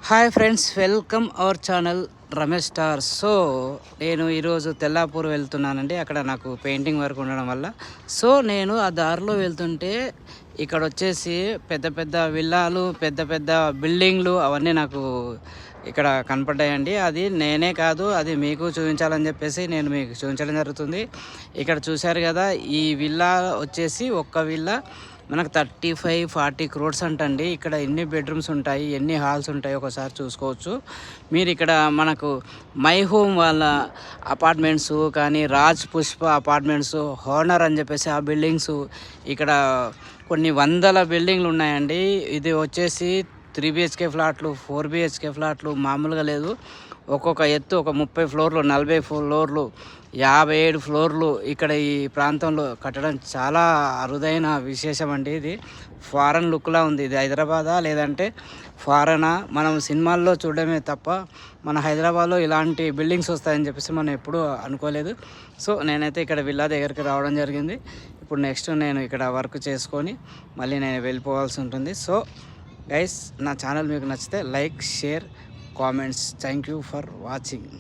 Hi friends, welcome our channel Ramesh star. So నేను ఈరోజు తెల్లాపూర్ వెళ్తున్నానండి. అక్కడ నాకు పెయింటింగ్ వర్క్ ఉండడం వల్ల నేను ఆ దారిలో వెళ్తుంటే ఇక్కడ వచ్చేసి పెద్ద పెద్ద విల్లాలు, పెద్ద పెద్ద బిల్డింగ్లు అవన్నీ నాకు ఇక్కడ కనపడ్డాయండి. అది నేనే కాదు, అది మీకు చూపించాలని చెప్పేసి నేను మీకు చూపించడం జరుగుతుంది. ఇక్కడ చూశారు కదా, ఈ విల్లా వచ్చేసి ఒక్క విల్లా మనకు 35-40 crores అంటండి. ఇక్కడ ఎన్ని బెడ్రూమ్స్ ఉంటాయి, ఎన్ని హాల్స్ ఉంటాయి ఒకసారి చూసుకోవచ్చు మీరు. ఇక్కడ మనకు మై హోమ్ వాళ్ళ అపార్ట్మెంట్స్ కానీ, రాజ్ పుష్ప అపార్ట్మెంట్స్, హోనర్ అని చెప్పేసి ఆ బిల్డింగ్స్, ఇక్కడ కొన్ని వందల బిల్డింగ్లు ఉన్నాయండి. ఇది వచ్చేసి 3 BHK ఫ్లాట్లు, 4 BHK ఫ్లాట్లు మామూలుగా లేదు. ఒక్కొక్క ఎత్తు ఒక 30 ఫ్లోర్లు, 40 ఫ్లోర్లు, 57 ఫ్లోర్లు ఇక్కడ ఈ ప్రాంతంలో కట్టడం చాలా అరుదైన విశేషం అండి. ఇది ఫారెన్ లుక్లా ఉంది. ఇది హైదరాబాదా లేదంటే ఫారెనా, మనం సినిమాల్లో చూడడమే తప్ప మన హైదరాబాద్లో ఇలాంటి బిల్డింగ్స్ వస్తాయని చెప్పేసి మనం ఎప్పుడూ అనుకోలేదు. నేనైతే ఇక్కడ విల్లా దగ్గరికి రావడం జరిగింది. ఇప్పుడు నెక్స్ట్ నేను ఇక్కడ వర్క్ చేసుకొని మళ్ళీ నేను వెళ్ళిపోవాల్సి ఉంటుంది. గైస్, నా ఛానల్ మీకు నచ్చితే like, share, comments. Thank you for watching.